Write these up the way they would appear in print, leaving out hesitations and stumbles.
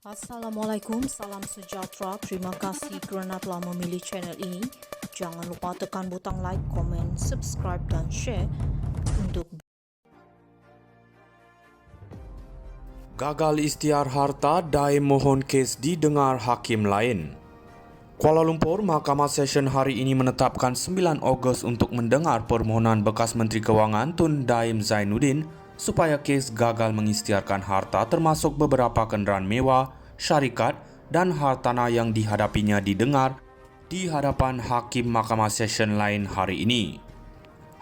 Assalamualaikum, salam sejahtera. Terima kasih kerana telah memilih channel ini. Jangan lupa tekan butang like, komen, subscribe dan share untuk Gagal ikhtiar harta, Daim mohon kes didengar hakim lain. Kuala Lumpur, Mahkamah Session hari ini menetapkan 9 Ogos untuk mendengar permohonan bekas Menteri Kewangan Tun Daim Zainuddin supaya kes gagal mengikhtiarkan harta termasuk beberapa kenderaan mewah, syarikat dan hartanah yang dihadapinya didengar di hadapan Hakim Mahkamah Session lain hari ini.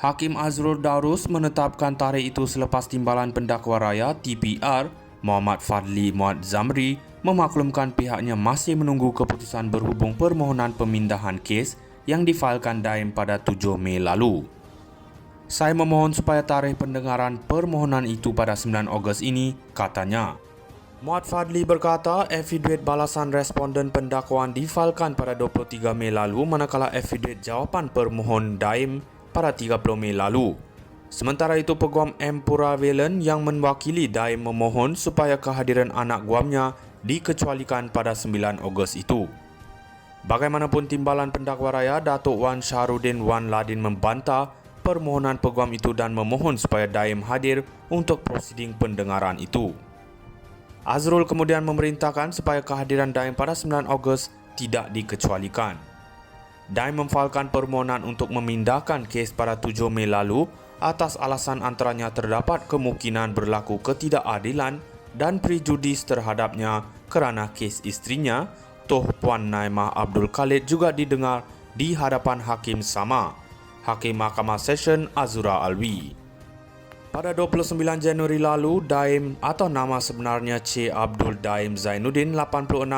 Hakim Azrul Darus menetapkan tarikh itu selepas Timbalan Pendakwa Raya TPR Muhammad Fadli Muad Zamri memaklumkan pihaknya masih menunggu keputusan berhubung permohonan pemindahan kes yang difailkan Daim pada 7 Mei lalu. Saya memohon supaya tarikh pendengaran permohonan itu pada 9 Ogos ini, katanya. Muad Fadli berkata affidavit balasan responden pendakwaan difailkan pada 23 Mei lalu manakala affidavit jawapan permohon Daim pada 30 Mei lalu. Sementara itu, Peguam M. Puravelan yang mewakili Daim memohon supaya kehadiran anak guamnya dikecualikan pada 9 Ogos itu. Bagaimanapun, Timbalan Pendakwa Raya Datuk Wan Syahrudin Wan Ladin membantah permohonan peguam itu dan memohon supaya Daim hadir untuk prosiding pendengaran itu. Azrul kemudian memerintahkan supaya kehadiran Daim pada 9 Ogos tidak dikecualikan. Daim memfailkan permohonan untuk memindahkan kes pada 7 Mei lalu atas alasan antaranya terdapat kemungkinan berlaku ketidakadilan dan prejudis terhadapnya kerana kes isterinya, Toh Puan Naimah Abdul Khalid juga didengar di hadapan hakim sama, Hakim Mahkamah Session Azura Alwi. Pada 29 Januari lalu, Daim atau nama sebenarnya C. Abdul Daim Zainuddin 86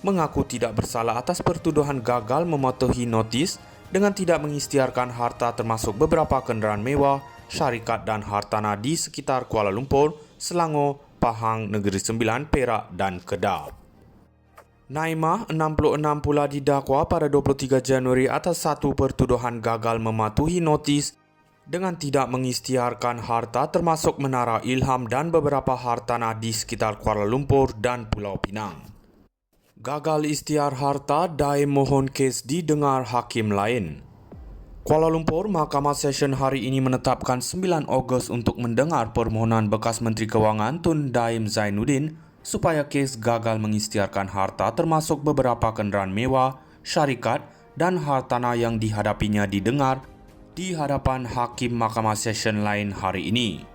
mengaku tidak bersalah atas pertuduhan gagal mematuhi notis dengan tidak mengikhtiarkan harta termasuk beberapa kenderaan mewah, syarikat dan hartanah di sekitar Kuala Lumpur, Selangor, Pahang, Negeri Sembilan, Perak dan Kedah. Naimah, 66 pula didakwa pada 23 Januari atas satu pertuduhan gagal mematuhi notis dengan tidak mengikhtiarkan harta termasuk Menara Ilham dan beberapa hartanah di sekitar Kuala Lumpur dan Pulau Pinang. Gagal ikhtiar harta, Daim mohon kes didengar hakim lain. Kuala Lumpur, Mahkamah Session hari ini menetapkan 9 Ogos untuk mendengar permohonan bekas Menteri Kewangan Tun Daim Zainuddin supaya kes gagal mengikhtiarkan harta termasuk beberapa kenderaan mewah, syarikat dan hartanah yang dihadapinya didengar di hadapan Hakim Mahkamah Session lain hari ini.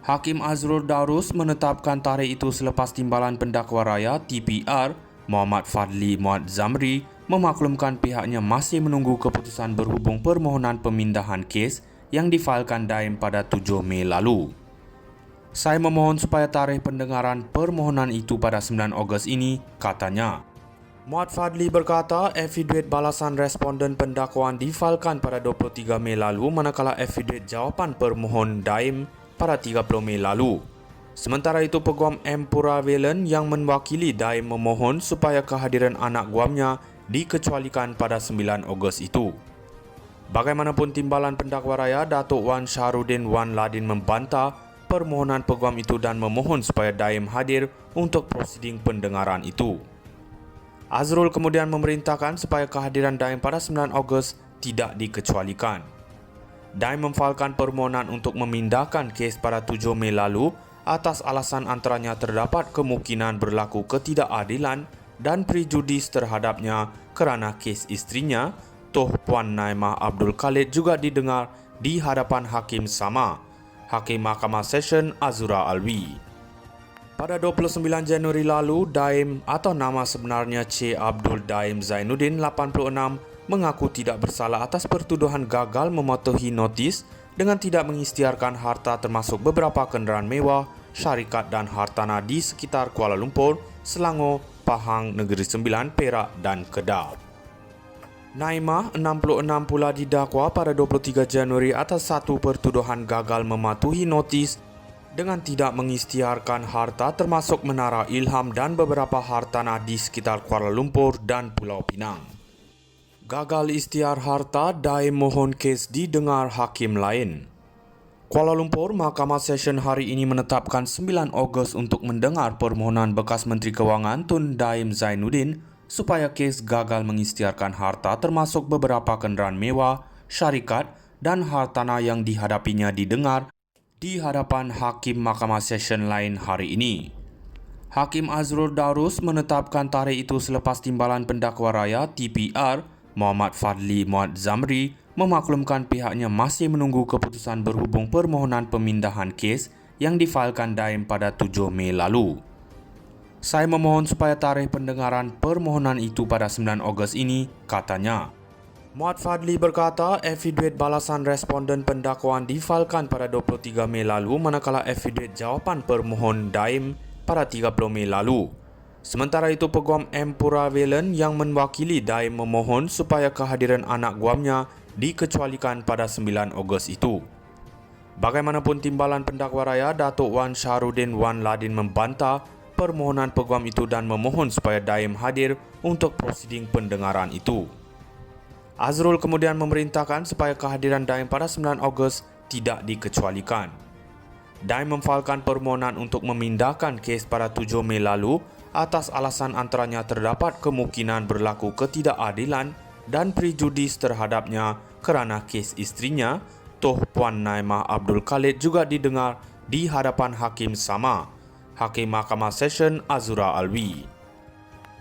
Hakim Azrul Darus menetapkan tarikh itu selepas Timbalan Pendakwa Raya TPR Muhammad Fadli Muad Zamri memaklumkan pihaknya masih menunggu keputusan berhubung permohonan pemindahan kes yang difailkan Daim pada 7 Mei lalu. Saya memohon supaya tarikh pendengaran permohonan itu pada 9 Ogos ini, katanya. Muad Fadli berkata affidavit balasan responden pendakwaan difailkan pada 23 Mei lalu manakala affidavit jawapan permohon Daim pada 30 Mei lalu. Sementara itu, Peguam M. Puravelan yang mewakili Daim memohon supaya kehadiran anak guamnya dikecualikan pada 9 Ogos itu. Bagaimanapun, Timbalan Pendakwa Raya Datuk Wan Syahrudin Wan Ladin membantah permohonan peguam itu dan memohon supaya Daim hadir untuk prosiding pendengaran itu. Azrul kemudian memerintahkan supaya kehadiran Daim pada 9 Ogos tidak dikecualikan. Daim memfailkan permohonan untuk memindahkan kes pada 7 Mei lalu atas alasan antaranya terdapat kemungkinan berlaku ketidakadilan dan prejudis terhadapnya kerana kes isterinya, Toh Puan Naimah Abdul Khalid juga didengar di hadapan hakim sama, Hakim Mahkamah Session Azura Alwi. Pada 29 Januari lalu, Daim atau nama sebenarnya C. Abdul Daim Zainuddin 86 mengaku tidak bersalah atas pertuduhan gagal mematuhi notis dengan tidak mengikhtiarkan harta termasuk beberapa kenderaan mewah, syarikat dan hartanah di sekitar Kuala Lumpur, Selangor, Pahang, Negeri Sembilan, Perak dan Kedah. Naimah, 66 pula didakwa pada 23 Januari atas satu pertuduhan gagal mematuhi notis dengan tidak mengikhtiarkan harta termasuk Menara Ilham dan beberapa hartanah di sekitar Kuala Lumpur dan Pulau Pinang. Gagal ikhtiar harta, Daim mohon kes didengar hakim lain. Kuala Lumpur, Mahkamah Session hari ini menetapkan 9 Ogos untuk mendengar permohonan bekas Menteri Kewangan Tun Daim Zainuddin supaya kes gagal mengisytiharkan harta termasuk beberapa kenderaan mewah, syarikat dan hartanah yang dihadapinya didengar di hadapan Hakim Mahkamah Session lain hari ini. Hakim Azrul Darus menetapkan tarikh itu selepas Timbalan Pendakwa Raya TPR Muhammad Fadli Muad Zamri memaklumkan pihaknya masih menunggu keputusan berhubung permohonan pemindahan kes yang difailkan Daim pada 7 Mei lalu. Saya memohon supaya tarikh pendengaran permohonan itu pada 9 Ogos ini, katanya. Muad Fadli berkata affidavit balasan responden pendakwaan difailkan pada 23 Mei lalu manakala affidavit jawapan permohon Daim pada 30 Mei lalu. Sementara itu, Peguam M. Puravelan yang mewakili Daim memohon supaya kehadiran anak guamnya dikecualikan pada 9 Ogos itu. Bagaimanapun, Timbalan Pendakwa Raya Datuk Wan Syahrudin Wan Ladin membantah permohonan peguam itu dan memohon supaya Daim hadir untuk prosiding pendengaran itu. Azrul kemudian memerintahkan supaya kehadiran Daim pada 9 Ogos tidak dikecualikan. Daim memfailkan permohonan untuk memindahkan kes pada 7 Mei lalu atas alasan antaranya terdapat kemungkinan berlaku ketidakadilan dan prejudis terhadapnya kerana kes isterinya, Toh Puan Naimah Abdul Khalid juga didengar di hadapan Hakim sama, Hakim Mahkamah Session Azura Alwi.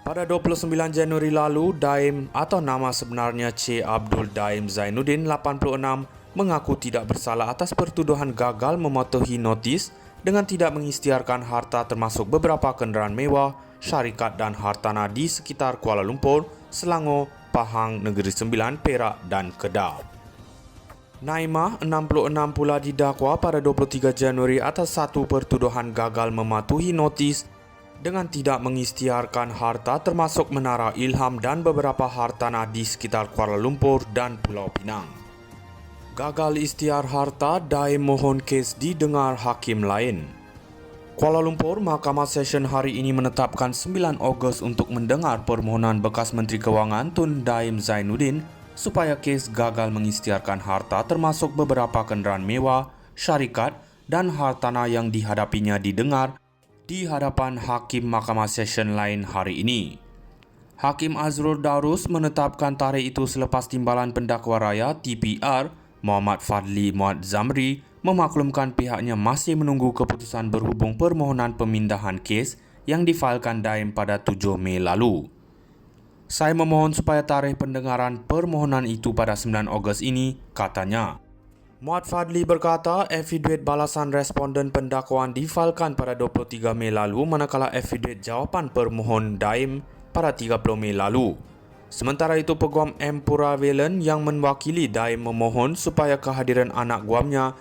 Pada 29 Januari lalu, Daim atau nama sebenarnya C. Abdul Daim Zainuddin 86 mengaku tidak bersalah atas pertuduhan gagal mematuhi notis dengan tidak mengisytiharkan harta termasuk beberapa kenderaan mewah, syarikat dan hartanah di sekitar Kuala Lumpur, Selangor, Pahang, Negeri Sembilan, Perak dan Kedah. Naimah, 66 pula didakwa pada 23 Januari atas satu pertuduhan gagal mematuhi notis dengan tidak mengisytiharkan harta termasuk Menara Ilham dan beberapa hartanah di sekitar Kuala Lumpur dan Pulau Pinang. Gagal isytihar harta, Daim mohon kes didengar hakim lain. Kuala Lumpur, Mahkamah Session hari ini menetapkan 9 Ogos untuk mendengar permohonan bekas Menteri Kewangan Tun Daim Zainuddin supaya kes gagal mengisytiharkan harta termasuk beberapa kenderaan mewah, syarikat dan hartanah yang dihadapinya didengar di hadapan Hakim Mahkamah Session lain hari ini. Hakim Azrul Darus menetapkan tarikh itu selepas Timbalan Pendakwa Raya TPR Muhammad Fadli Muad Zamri memaklumkan pihaknya masih menunggu keputusan berhubung permohonan pemindahan kes yang difailkan Daim pada 7 Mei lalu. Saya memohon supaya tarikh pendengaran permohonan itu pada 9 Ogos ini, katanya. Muad Fadli berkata affidavit balasan responden pendakwaan difailkan pada 23 Mei lalu manakala affidavit jawapan permohon Daim pada 30 Mei lalu. Sementara itu, Peguam M. Puravelan yang mewakili Daim memohon supaya kehadiran anak guamnya